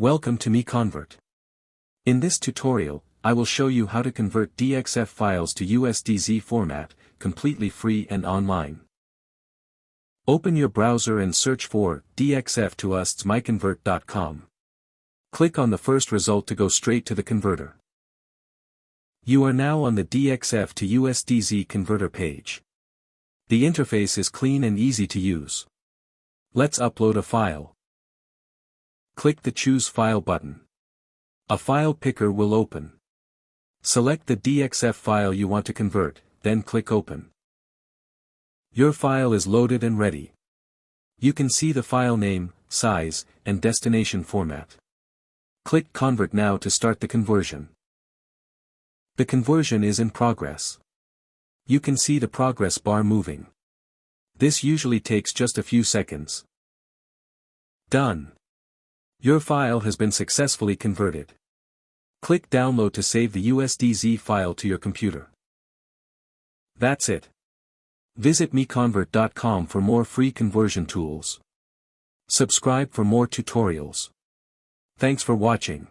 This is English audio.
Welcome to MiConvert. In this tutorial, I will show you how to convert DXF files to USDZ format, completely free and online. Open your browser and search for DXF to MiConvert.com. Click on the first result to go straight to the converter. You are now on the DXF to USDZ converter page. The interface is clean and easy to use. Let's upload a file. Click the Choose File button. A file picker will open. Select the DXF file you want to convert, then click Open. Your file is loaded and ready. You can see the file name, size, and destination format. Click Convert now to start the conversion. The conversion is in progress. You can see the progress bar moving. This usually takes just a few seconds. Done. Your file has been successfully converted. Click Download to save the USDZ file to your computer. That's it. Visit MiConvert.com for more free conversion tools. Subscribe for more tutorials. Thanks for watching.